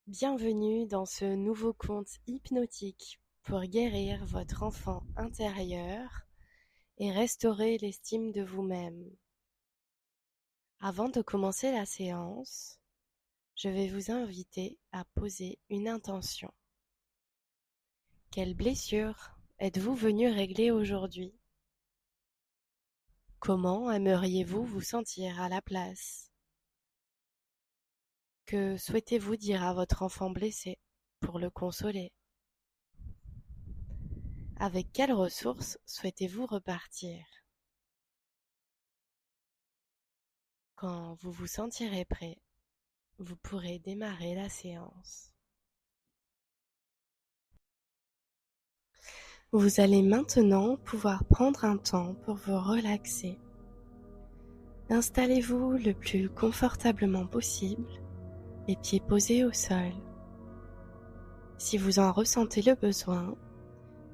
Bienvenue dans ce nouveau conte hypnotique pour guérir votre enfant intérieur et restaurer l'estime de vous-même. Avant de commencer la séance, je vais vous inviter à poser une intention. Quelle blessure êtes-vous venu régler aujourd'hui? Comment aimeriez-vous vous sentir à la place? Que souhaitez-vous dire à votre enfant blessé pour le consoler? Avec quelles ressources souhaitez-vous repartir? Quand vous vous sentirez prêt, vous pourrez démarrer la séance. Vous allez maintenant pouvoir prendre un temps pour vous relaxer. Installez-vous le plus confortablement possible, les pieds posés au sol. Si vous en ressentez le besoin,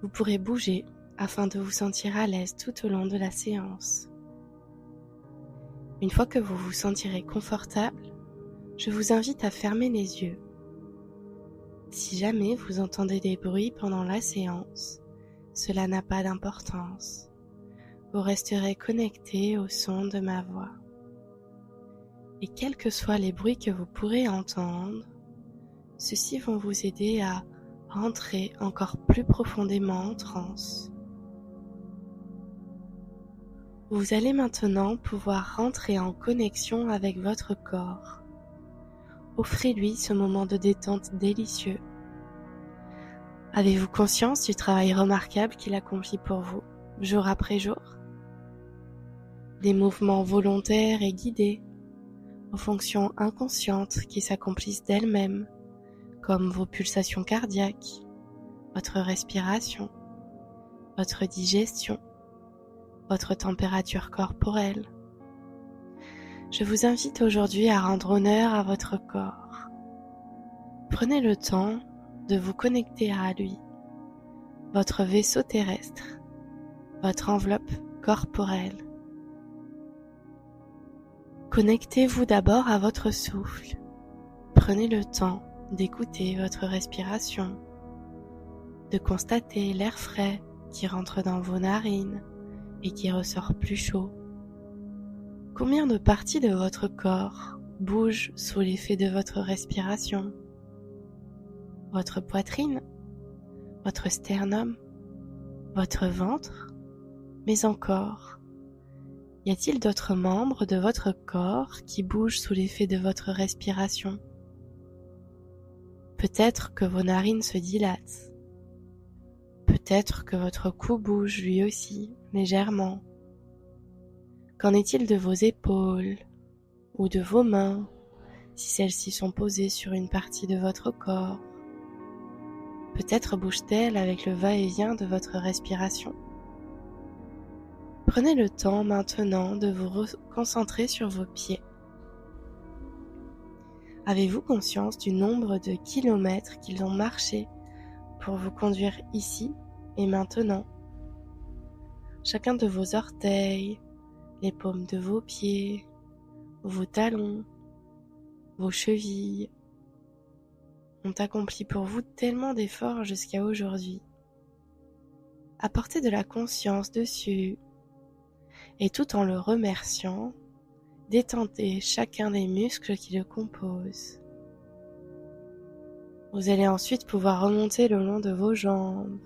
vous pourrez bouger afin de vous sentir à l'aise tout au long de la séance. Une fois que vous vous sentirez confortable, je vous invite à fermer les yeux. Si jamais vous entendez des bruits pendant la séance, cela n'a pas d'importance. Vous resterez connecté au son de ma voix. Et quels que soient les bruits que vous pourrez entendre, ceux-ci vont vous aider à rentrer encore plus profondément en transe. Vous allez maintenant pouvoir rentrer en connexion avec votre corps. Offrez-lui ce moment de détente délicieux. Avez-vous conscience du travail remarquable qu'il accomplit pour vous, jour après jour? Des mouvements volontaires et guidés, aux fonctions inconscientes qui s'accomplissent d'elles-mêmes, comme vos pulsations cardiaques, votre respiration, votre digestion, votre température corporelle. Je vous invite aujourd'hui à rendre honneur à votre corps. Prenez le temps de vous connecter à lui, votre vaisseau terrestre, votre enveloppe corporelle. Connectez-vous d'abord à votre souffle. Prenez le temps d'écouter votre respiration, de constater l'air frais qui rentre dans vos narines et qui ressort plus chaud. Combien de parties de votre corps bougent sous l'effet de votre respiration? Votre poitrine, votre sternum, votre ventre, mais encore, y a-t-il d'autres membres de votre corps qui bougent sous l'effet de votre respiration? Peut-être que vos narines se dilatent. Peut-être que votre cou bouge lui aussi, légèrement. Qu'en est-il de vos épaules ou de vos mains, si celles-ci sont posées sur une partie de votre corps? Peut-être bouge-t-elle avec le va-et-vient de votre respiration. Prenez le temps maintenant de vous concentrer sur vos pieds. Avez-vous conscience du nombre de kilomètres qu'ils ont marché pour vous conduire ici et maintenant? Chacun de vos orteils, les paumes de vos pieds, vos talons, vos chevilles ont accompli pour vous tellement d'efforts jusqu'à aujourd'hui. Apportez de la conscience dessus et tout en le remerciant, détendez chacun des muscles qui le composent. Vous allez ensuite pouvoir remonter le long de vos jambes,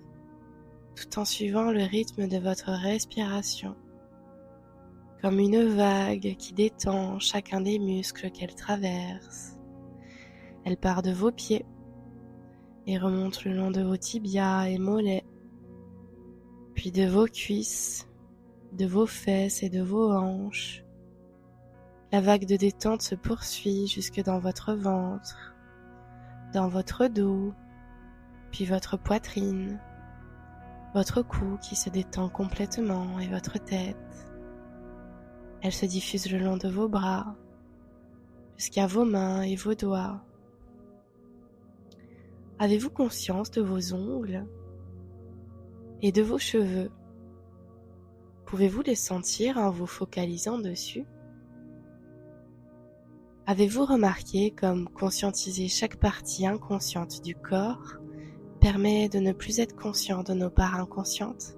tout en suivant le rythme de votre respiration, comme une vague qui détend chacun des muscles qu'elle traverse. Elle part de vos pieds et remonte le long de vos tibias et mollets, puis de vos cuisses, de vos fesses et de vos hanches. La vague de détente se poursuit jusque dans votre ventre, dans votre dos, puis votre poitrine, votre cou qui se détend complètement et votre tête. Elle se diffuse le long de vos bras, jusqu'à vos mains et vos doigts. Avez-vous conscience de vos ongles et de vos cheveux? Pouvez-vous les sentir en vous focalisant dessus? Avez-vous remarqué comme conscientiser chaque partie inconsciente du corps permet de ne plus être conscient de nos parts inconscientes?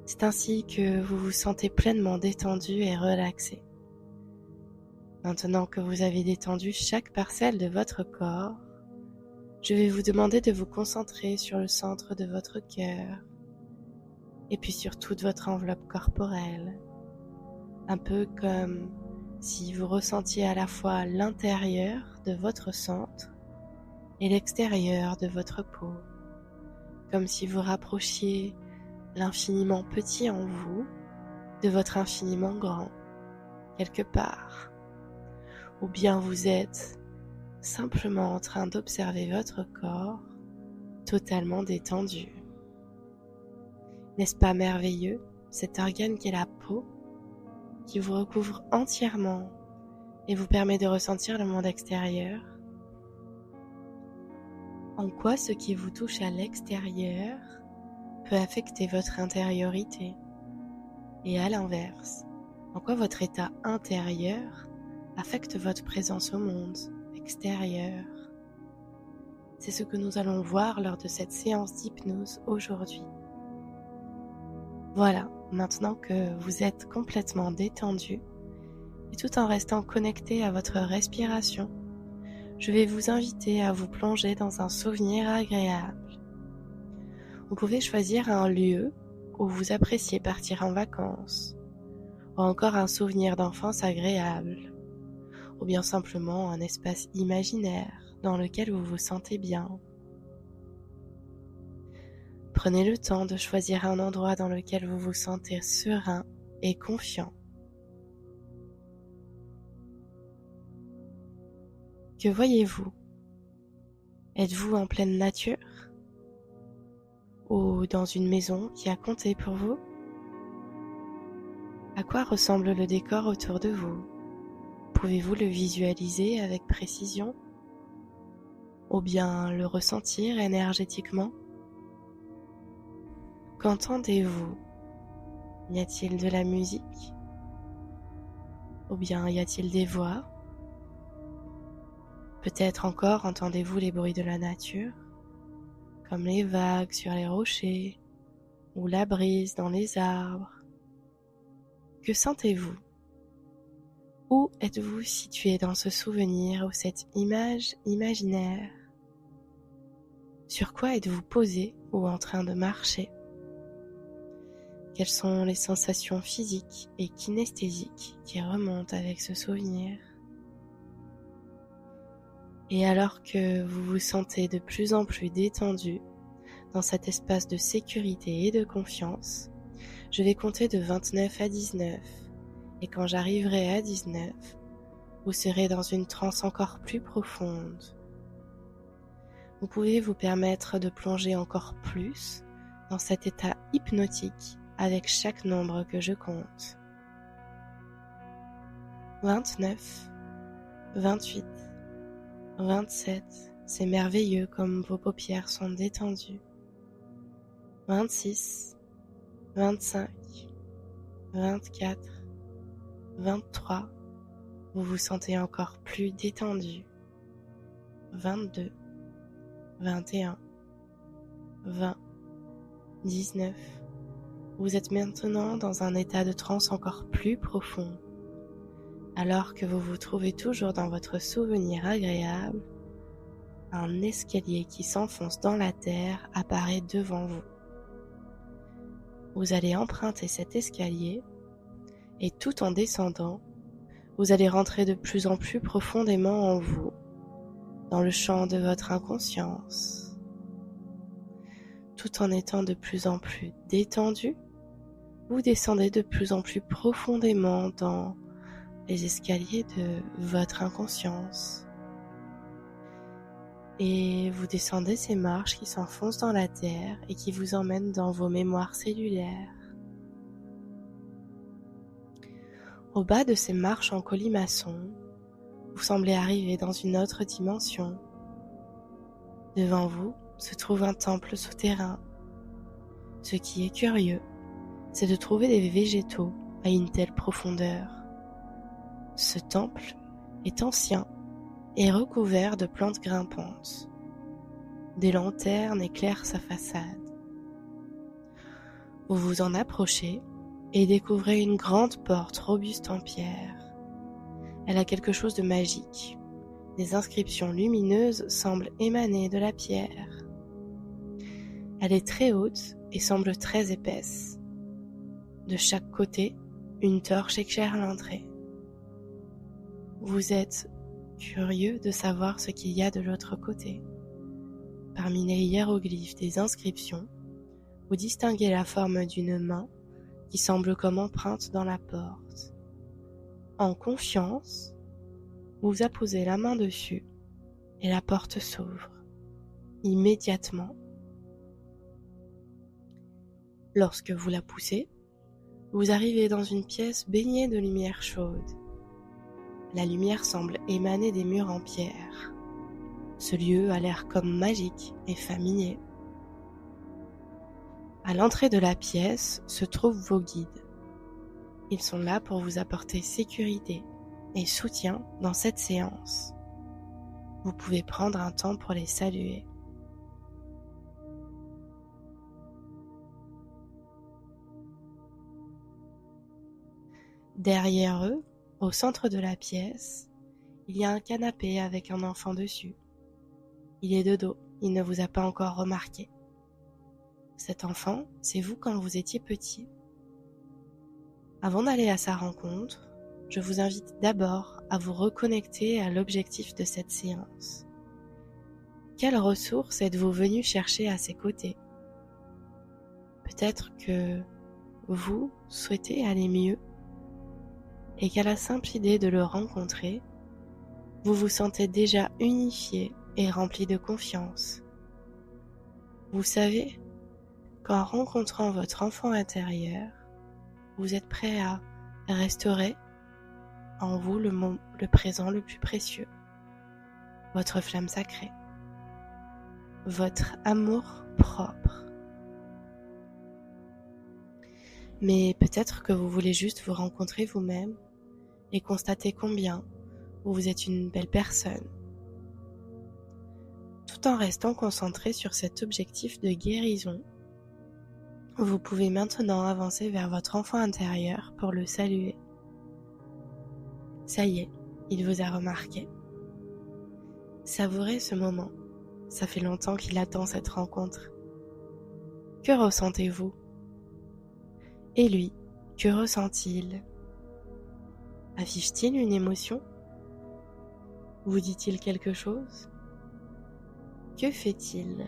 C'est ainsi que vous vous sentez pleinement détendu et relaxé. Maintenant que vous avez détendu chaque parcelle de votre corps, je vais vous demander de vous concentrer sur le centre de votre cœur et puis sur toute votre enveloppe corporelle, un peu comme si vous ressentiez à la fois l'intérieur de votre centre et l'extérieur de votre peau, comme si vous rapprochiez l'infiniment petit en vous de votre infiniment grand, quelque part. Ou bien vous êtes simplement en train d'observer votre corps totalement détendu. N'est-ce pas merveilleux, cet organe qu'est la peau, qui vous recouvre entièrement et vous permet de ressentir le monde extérieur? En quoi ce qui vous touche à l'extérieur peut affecter votre intériorité? Et à l'inverse, en quoi votre état intérieur affecte votre présence au monde extérieur? C'est ce que nous allons voir lors de cette séance d'hypnose aujourd'hui. Voilà, maintenant que vous êtes complètement détendu et tout en restant connecté à votre respiration, je vais vous inviter à vous plonger dans un souvenir agréable. Vous pouvez choisir un lieu où vous appréciez partir en vacances, ou encore un souvenir d'enfance agréable, ou bien simplement un espace imaginaire dans lequel vous vous sentez bien. Prenez le temps de choisir un endroit dans lequel vous vous sentez serein et confiant. Que voyez-vous? Êtes-vous en pleine nature? Ou dans une maison qui a compté pour vous? À quoi ressemble le décor autour de vous? Pouvez-vous le visualiser avec précision? Ou bien le ressentir énergétiquement? Qu'entendez-vous? Y a-t-il de la musique? Ou bien y a-t-il des voix? Peut-être encore entendez-vous les bruits de la nature, comme les vagues sur les rochers ou la brise dans les arbres. Que sentez-vous? Où êtes-vous situé dans ce souvenir ou cette image imaginaire? Sur quoi êtes-vous posé ou en train de marcher? Quelles sont les sensations physiques et kinesthésiques qui remontent avec ce souvenir? Et alors que vous vous sentez de plus en plus détendu dans cet espace de sécurité et de confiance, je vais compter de 29 à 19. Et quand j'arriverai à 19, vous serez dans une transe encore plus profonde. Vous pouvez vous permettre de plonger encore plus dans cet état hypnotique avec chaque nombre que je compte. 29, 28, 27, c'est merveilleux comme vos paupières sont détendues. 26, 25, 24, 23, vous vous sentez encore plus détendu. 22, 21, 20, 19, vous êtes maintenant dans un état de transe encore plus profond. Alors que vous vous trouvez toujours dans votre souvenir agréable, un escalier qui s'enfonce dans la terre apparaît devant vous. Vous allez emprunter cet escalier et tout en descendant, vous allez rentrer de plus en plus profondément en vous, dans le champ de votre inconscience. Tout en étant de plus en plus détendu, vous descendez de plus en plus profondément dans les escaliers de votre inconscience. Et vous descendez ces marches qui s'enfoncent dans la terre et qui vous emmènent dans vos mémoires cellulaires. Au bas de ces marches en colimaçon, vous semblez arriver dans une autre dimension. Devant vous se trouve un temple souterrain. Ce qui est curieux, c'est de trouver des végétaux à une telle profondeur. Ce temple est ancien et recouvert de plantes grimpantes. Des lanternes éclairent sa façade. Vous vous en approchez et découvrez une grande porte robuste en pierre. Elle a quelque chose de magique. Des inscriptions lumineuses semblent émaner de la pierre. Elle est très haute et semble très épaisse. De chaque côté, une torche éclaire l'entrée. Vous êtes curieux de savoir ce qu'il y a de l'autre côté. Parmi les hiéroglyphes des inscriptions, vous distinguez la forme d'une main qui semble comme empreinte dans la porte. En confiance, vous apposez la main dessus et la porte s'ouvre. Immédiatement, lorsque vous la poussez, vous arrivez dans une pièce baignée de lumière chaude. La lumière semble émaner des murs en pierre. Ce lieu a l'air comme magique et familier. À l'entrée de la pièce se trouvent vos guides. Ils sont là pour vous apporter sécurité et soutien dans cette séance. Vous pouvez prendre un temps pour les saluer. Derrière eux, au centre de la pièce, il y a un canapé avec un enfant dessus. Il est de dos, il ne vous a pas encore remarqué. Cet enfant, c'est vous quand vous étiez petit. Avant d'aller à sa rencontre, je vous invite d'abord à vous reconnecter à l'objectif de cette séance. Quelles ressources êtes-vous venu chercher à ses côtés? Peut-être que vous souhaitez aller mieux et qu'à la simple idée de le rencontrer, vous vous sentez déjà unifié et rempli de confiance. Vous savez qu'en rencontrant votre enfant intérieur, vous êtes prêt à restaurer en vous le présent le plus précieux, votre flamme sacrée, votre amour propre. Mais peut-être que vous voulez juste vous rencontrer vous-même et constater combien vous êtes une belle personne, tout en restant concentré sur cet objectif de guérison. Vous pouvez maintenant avancer vers votre enfant intérieur pour le saluer. Ça y est, il vous a remarqué. Savourez ce moment. Ça fait longtemps qu'il attend cette rencontre. Que ressentez-vous? Et lui, que ressent-il? Affiche-t-il une émotion? Vous dit-il quelque chose? Que fait-il?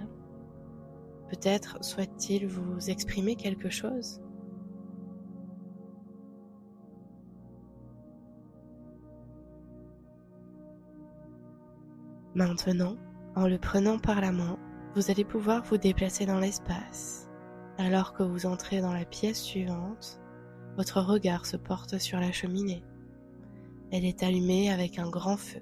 Peut-être souhaite-t-il vous exprimer quelque chose? Maintenant, en le prenant par la main, vous allez pouvoir vous déplacer dans l'espace. Alors que vous entrez dans la pièce suivante, votre regard se porte sur la cheminée. Elle est allumée avec un grand feu.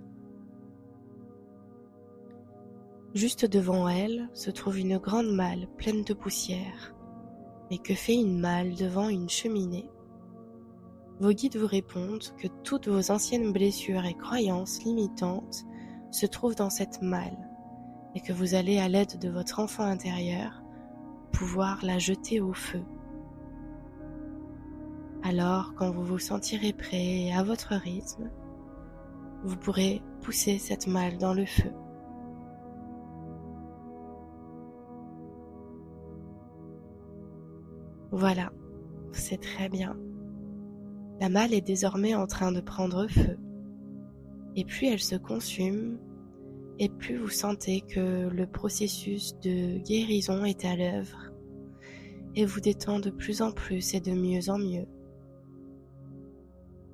Juste devant elle se trouve une grande malle pleine de poussière. Mais que fait une malle devant une cheminée? Vos guides vous répondent que toutes vos anciennes blessures et croyances limitantes se trouvent dans cette malle et que vous allez, à l'aide de votre enfant intérieur, pouvoir la jeter au feu. Alors, quand vous vous sentirez prêt et à votre rythme, vous pourrez pousser cette malle dans le feu. Voilà, c'est très bien. La malle est désormais en train de prendre feu. Et plus elle se consume, et plus vous sentez que le processus de guérison est à l'œuvre et vous détend de plus en plus et de mieux en mieux.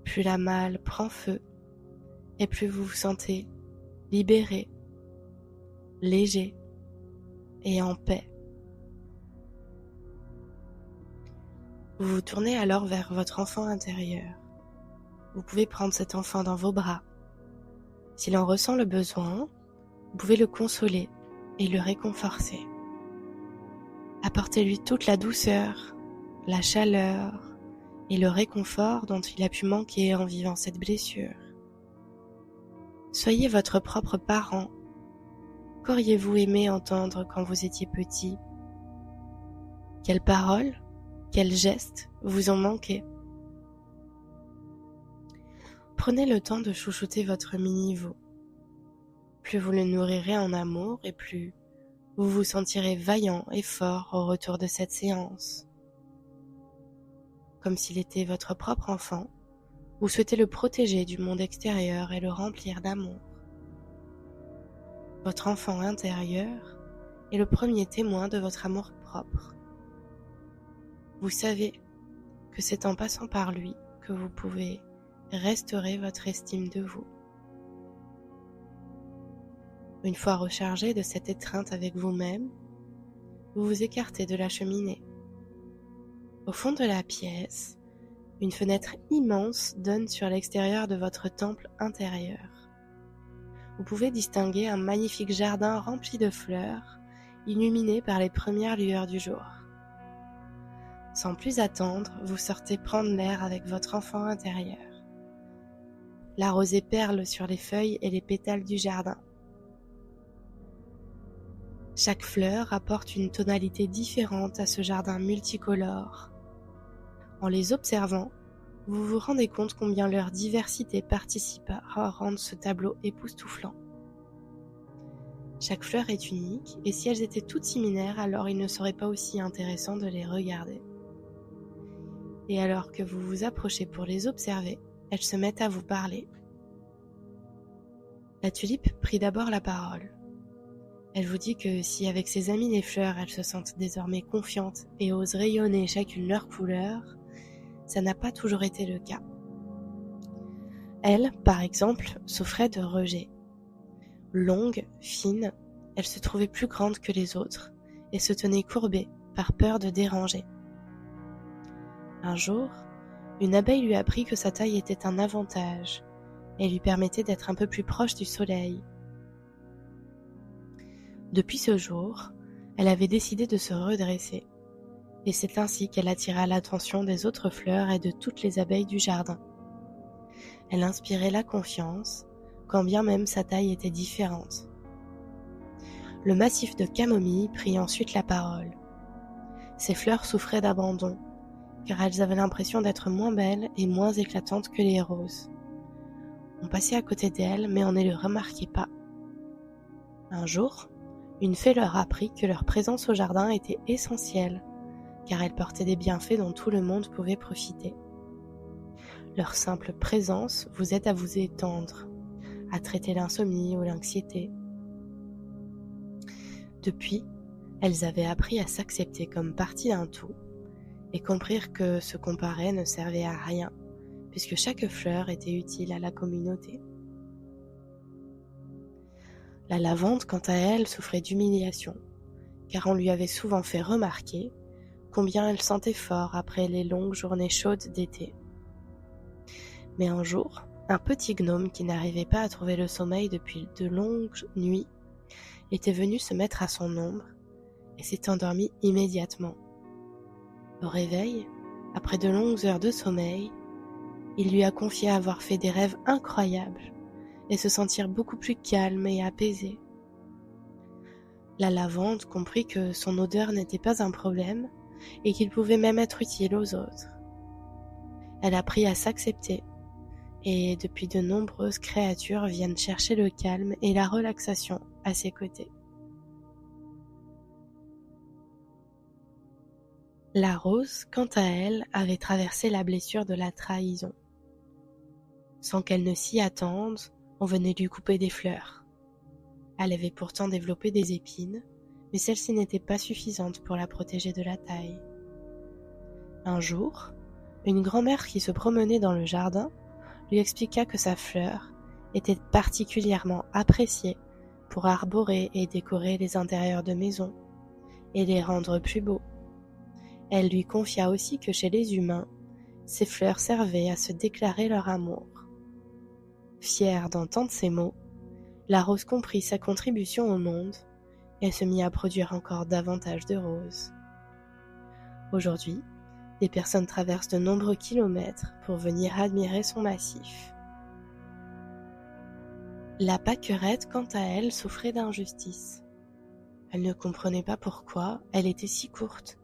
Plus la malle prend feu, et plus vous vous sentez libéré, léger et en paix. Vous vous tournez alors vers votre enfant intérieur. Vous pouvez prendre cet enfant dans vos bras. S'il en ressent le besoin, vous pouvez le consoler et le réconforter. Apportez-lui toute la douceur, la chaleur et le réconfort dont il a pu manquer en vivant cette blessure. Soyez votre propre parent. Qu'auriez-vous aimé entendre quand vous étiez petit? Quelles paroles, quels gestes vous ont manqué? Prenez le temps de chouchouter votre mini-vous. Plus vous le nourrirez en amour et plus vous vous sentirez vaillant et fort au retour de cette séance. Comme s'il était votre propre enfant, vous souhaitez le protéger du monde extérieur et le remplir d'amour. Votre enfant intérieur est le premier témoin de votre amour propre. Vous savez que c'est en passant par lui que vous pouvez restaurer votre estime de vous. Une fois rechargé de cette étreinte avec vous-même, vous vous écartez de la cheminée. Au fond de la pièce, une fenêtre immense donne sur l'extérieur de votre temple intérieur. Vous pouvez distinguer un magnifique jardin rempli de fleurs, illuminé par les premières lueurs du jour. Sans plus attendre, vous sortez prendre l'air avec votre enfant intérieur. La rosée perle sur les feuilles et les pétales du jardin. Chaque fleur apporte une tonalité différente à ce jardin multicolore. En les observant, vous vous rendez compte combien leur diversité participe à rendre ce tableau époustouflant. Chaque fleur est unique, et si elles étaient toutes similaires, alors il ne serait pas aussi intéressant de les regarder. Et alors que vous vous approchez pour les observer, elles se mettent à vous parler. La tulipe prit d'abord la parole. Elle vous dit que si avec ses amies les fleurs, elles se sentent désormais confiantes et osent rayonner chacune leur couleur, ça n'a pas toujours été le cas. Elle, par exemple, souffrait de rejet. Longue, fine, elle se trouvait plus grande que les autres et se tenait courbée par peur de déranger. Un jour, une abeille lui apprit que sa taille était un avantage et lui permettait d'être un peu plus proche du soleil. Depuis ce jour, elle avait décidé de se redresser, et c'est ainsi qu'elle attira l'attention des autres fleurs et de toutes les abeilles du jardin. Elle inspirait la confiance, quand bien même sa taille était différente. Le massif de camomille prit ensuite la parole. Ces fleurs souffraient d'abandon, car elles avaient l'impression d'être moins belles et moins éclatantes que les roses. On passait à côté d'elles, mais on ne les remarquait pas. Un jour, une fée leur apprit que leur présence au jardin était essentielle, car elle portait des bienfaits dont tout le monde pouvait profiter. Leur simple présence vous aide à vous étendre, à traiter l'insomnie ou l'anxiété. Depuis, elles avaient appris à s'accepter comme partie d'un tout et comprirent que se comparer ne servait à rien, puisque chaque fleur était utile à la communauté. La lavande, quant à elle, souffrait d'humiliation, car on lui avait souvent fait remarquer combien elle sentait fort après les longues journées chaudes d'été. Mais un jour, un petit gnome qui n'arrivait pas à trouver le sommeil depuis de longues nuits était venu se mettre à son ombre et s'est endormi immédiatement. Au réveil, après de longues heures de sommeil, il lui a confié avoir fait des rêves incroyables et se sentir beaucoup plus calme et apaisé. La lavande comprit que son odeur n'était pas un problème et qu'il pouvait même être utile aux autres. Elle a appris à s'accepter et depuis de nombreuses créatures viennent chercher le calme et la relaxation à ses côtés. La rose, quant à elle, avait traversé la blessure de la trahison. Sans qu'elle ne s'y attende, on venait lui couper des fleurs. Elle avait pourtant développé des épines, mais celles-ci n'étaient pas suffisantes pour la protéger de la taille. Un jour, une grand-mère qui se promenait dans le jardin lui expliqua que sa fleur était particulièrement appréciée pour arborer et décorer les intérieurs de maisons et les rendre plus beaux. Elle lui confia aussi que chez les humains, ces fleurs servaient à se déclarer leur amour. Fière d'entendre ces mots, la rose comprit sa contribution au monde et se mit à produire encore davantage de roses. Aujourd'hui, des personnes traversent de nombreux kilomètres pour venir admirer son massif. La pâquerette, quant à elle, souffrait d'injustice. Elle ne comprenait pas pourquoi elle était si courte.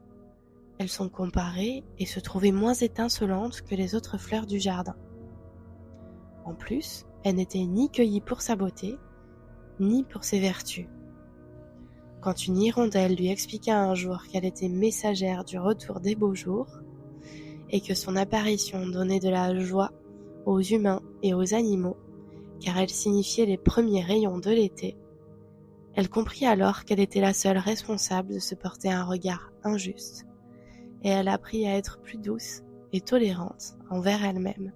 Elles sont comparées et se trouvait moins étincelantes que les autres fleurs du jardin. En plus, elle n'était ni cueillie pour sa beauté, ni pour ses vertus. Quand une hirondelle lui expliqua un jour qu'elle était messagère du retour des beaux jours, et que son apparition donnait de la joie aux humains et aux animaux, car elle signifiait les premiers rayons de l'été, elle comprit alors qu'elle était la seule responsable de se porter un regard injuste, et elle apprit à être plus douce et tolérante envers elle-même.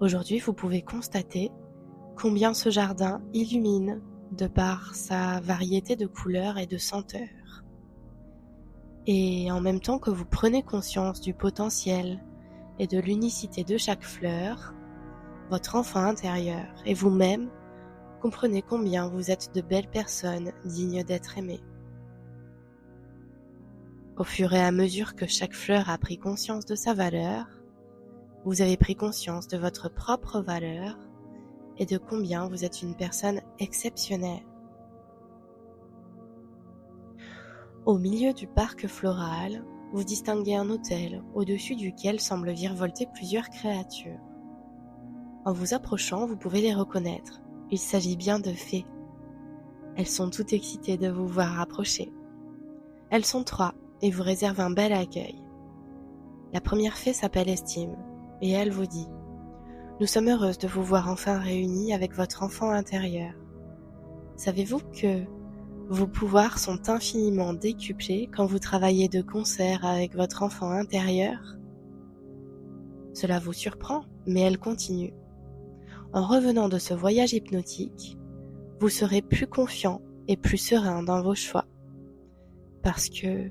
Aujourd'hui, vous pouvez constater combien ce jardin illumine de par sa variété de couleurs et de senteurs. Et en même temps que vous prenez conscience du potentiel et de l'unicité de chaque fleur, votre enfant intérieur et vous-même comprenez combien vous êtes de belles personnes dignes d'être aimées. Au fur et à mesure que chaque fleur a pris conscience de sa valeur, vous avez pris conscience de votre propre valeur et de combien vous êtes une personne exceptionnelle. Au milieu du parc floral, vous distinguez un autel au-dessus duquel semblent virevolter plusieurs créatures. En vous approchant, vous pouvez les reconnaître. Il s'agit bien de fées. Elles sont toutes excitées de vous voir approcher. Elles sont 3 et vous réservent un bel accueil. La première fée s'appelle Estime et elle vous dit « Nous sommes heureuses de vous voir enfin réunis avec votre enfant intérieur. Savez-vous que vos pouvoirs sont infiniment décuplés quand vous travaillez de concert avec votre enfant intérieur ? » Cela vous surprend, mais elle continue. En revenant de ce voyage hypnotique, vous serez plus confiant et plus serein dans vos choix, parce que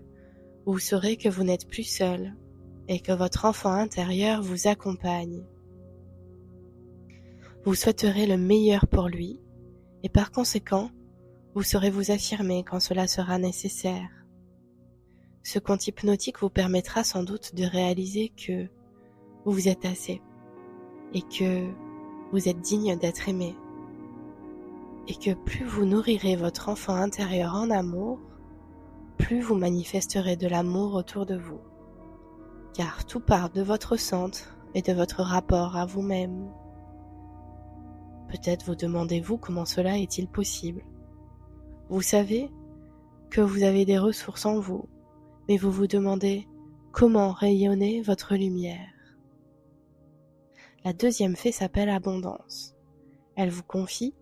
vous saurez que vous n'êtes plus seul et que votre enfant intérieur vous accompagne. Vous souhaiterez le meilleur pour lui et par conséquent, vous saurez vous affirmer quand cela sera nécessaire. Ce conte hypnotique vous permettra sans doute de réaliser que vous êtes assez et que vous êtes digne d'être aimé. Et que plus vous nourrirez votre enfant intérieur en amour, plus vous manifesterez de l'amour autour de vous. Car tout part de votre centre et de votre rapport à vous-même. Peut-être vous demandez-vous comment cela est-il possible. Vous savez que vous avez des ressources en vous, mais vous vous demandez comment rayonner votre lumière. La deuxième fée s'appelle Abondance. Elle vous confie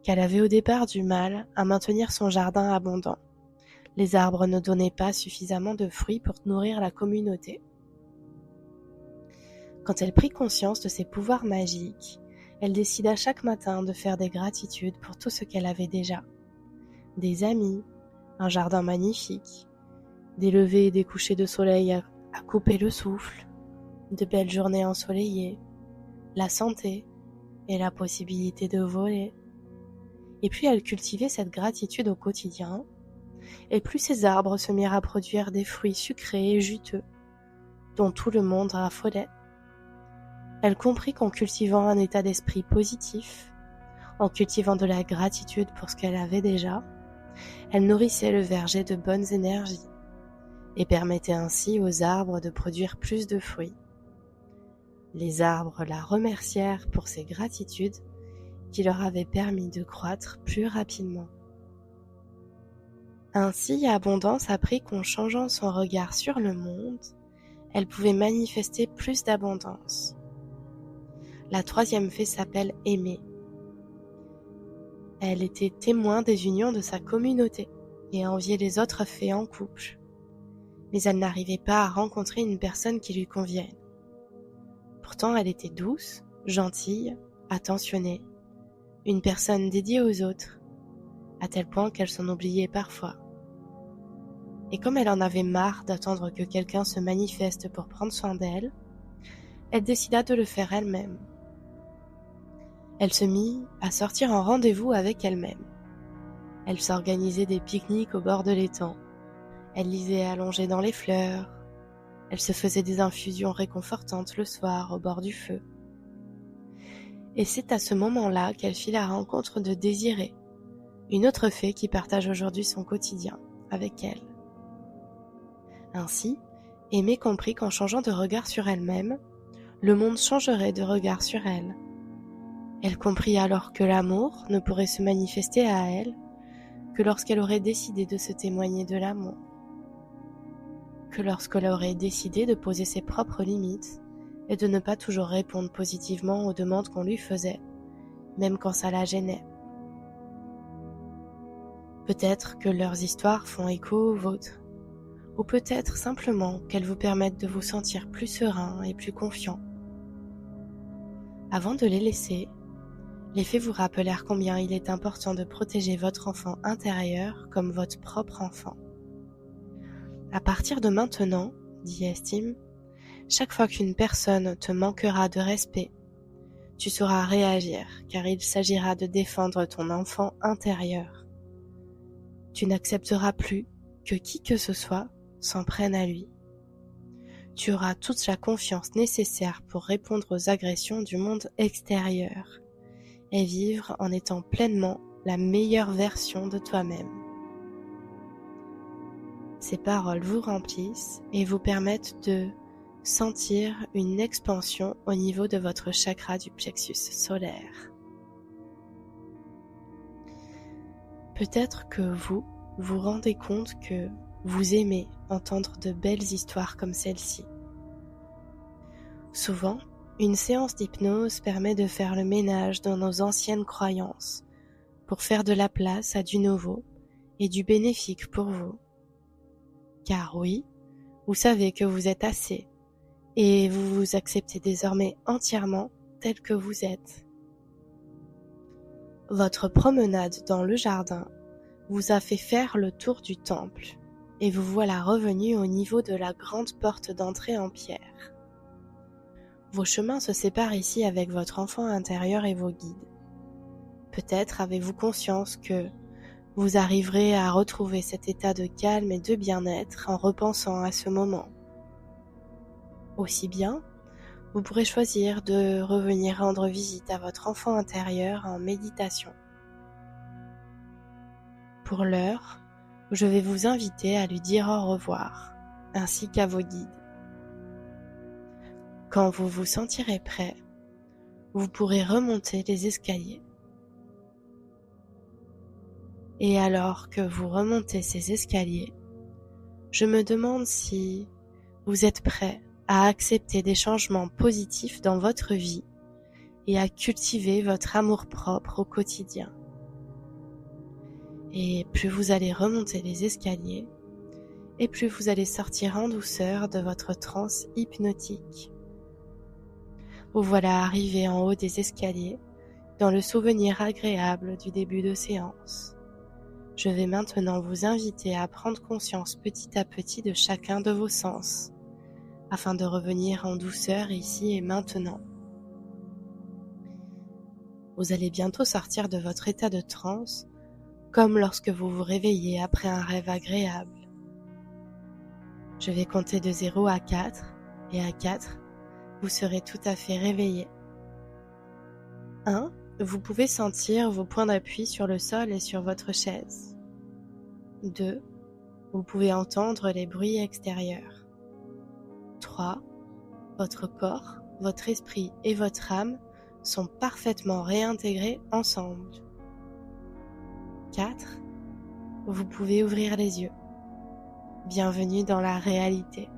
qu'elle avait au départ du mal à maintenir son jardin abondant. Les arbres ne donnaient pas suffisamment de fruits pour nourrir la communauté. Quand elle prit conscience de ses pouvoirs magiques, elle décida chaque matin de faire des gratitudes pour tout ce qu'elle avait déjà. Des amis, un jardin magnifique, des levées et des couchers de soleil à couper le souffle, de belles journées ensoleillées, la santé et la possibilité de voler. Et puis elle cultivait cette gratitude au quotidien, et plus ces arbres se mirent à produire des fruits sucrés et juteux, dont tout le monde raffolait. Elle comprit qu'en cultivant un état d'esprit positif, en cultivant de la gratitude pour ce qu'elle avait déjà, elle nourrissait le verger de bonnes énergies et permettait ainsi aux arbres de produire plus de fruits. Les arbres la remercièrent pour ses gratitudes qui leur avaient permis de croître plus rapidement. Ainsi, Abondance apprit qu'en changeant son regard sur le monde, elle pouvait manifester plus d'abondance. La troisième fée s'appelle Aimée. Elle était témoin des unions de sa communauté et enviait les autres fées en couple. Mais elle n'arrivait pas à rencontrer une personne qui lui convienne. Pourtant, elle était douce, gentille, attentionnée, une personne dédiée aux autres, à tel point qu'elle s'en oubliait parfois. Et comme elle en avait marre d'attendre que quelqu'un se manifeste pour prendre soin d'elle, elle décida de le faire elle-même. Elle se mit à sortir en rendez-vous avec elle-même. Elle s'organisait des pique-niques au bord de l'étang. Elle lisait allongée dans les fleurs. Elle se faisait des infusions réconfortantes le soir au bord du feu. Et c'est à ce moment-là qu'elle fit la rencontre de Désirée, une autre fée qui partage aujourd'hui son quotidien avec elle. Ainsi, Aimée comprit qu'en changeant de regard sur elle-même, le monde changerait de regard sur elle. Elle comprit alors que l'amour ne pourrait se manifester à elle que lorsqu'elle aurait décidé de se témoigner de l'amour, que lorsqu'elle aurait décidé de poser ses propres limites et de ne pas toujours répondre positivement aux demandes qu'on lui faisait, même quand ça la gênait. Peut-être que leurs histoires font écho aux vôtres, ou peut-être simplement qu'elles vous permettent de vous sentir plus serein et plus confiant. Avant de les laisser, les fées vous rappelèrent combien il est important de protéger votre enfant intérieur comme votre propre enfant. À partir de maintenant, dit Estime, chaque fois qu'une personne te manquera de respect, tu sauras réagir car il s'agira de défendre ton enfant intérieur. Tu n'accepteras plus que qui que ce soit s'en prenne à lui. Tu auras toute la confiance nécessaire pour répondre aux agressions du monde extérieur et vivre en étant pleinement la meilleure version de toi-même. Ces paroles vous remplissent et vous permettent de sentir une expansion au niveau de votre chakra du plexus solaire. Peut-être que vous vous rendez compte que vous aimez entendre de belles histoires comme celle-ci. Souvent, une séance d'hypnose permet de faire le ménage dans nos anciennes croyances pour faire de la place à du nouveau et du bénéfique pour vous. Car oui, vous savez que vous êtes assez et vous vous acceptez désormais entièrement tel que vous êtes. Votre promenade dans le jardin vous a fait faire le tour du temple et vous voilà revenu au niveau de la grande porte d'entrée en pierre. Vos chemins se séparent ici avec votre enfant intérieur et vos guides. Peut-être avez-vous conscience que vous arriverez à retrouver cet état de calme et de bien-être en repensant à ce moment. Aussi bien, vous pourrez choisir de revenir rendre visite à votre enfant intérieur en méditation. Pour l'heure, je vais vous inviter à lui dire au revoir, ainsi qu'à vos guides. Quand vous vous sentirez prêt, vous pourrez remonter les escaliers. Et alors que vous remontez ces escaliers, je me demande si vous êtes prêt à accepter des changements positifs dans votre vie et à cultiver votre amour-propre au quotidien. Et plus vous allez remonter les escaliers, et plus vous allez sortir en douceur de votre transe hypnotique. Vous voilà arrivé en haut des escaliers, dans le souvenir agréable du début de séance. Je vais maintenant vous inviter à prendre conscience petit à petit de chacun de vos sens, afin de revenir en douceur ici et maintenant. Vous allez bientôt sortir de votre état de transe, comme lorsque vous vous réveillez après un rêve agréable. Je vais compter de 0 à 4, et à 4, vous serez tout à fait réveillé. 1. Vous pouvez sentir vos points d'appui sur le sol et sur votre chaise. 2. Vous pouvez entendre les bruits extérieurs. 3. Votre corps, votre esprit et votre âme sont parfaitement réintégrés ensemble. 4. Vous pouvez ouvrir les yeux. Bienvenue dans la réalité.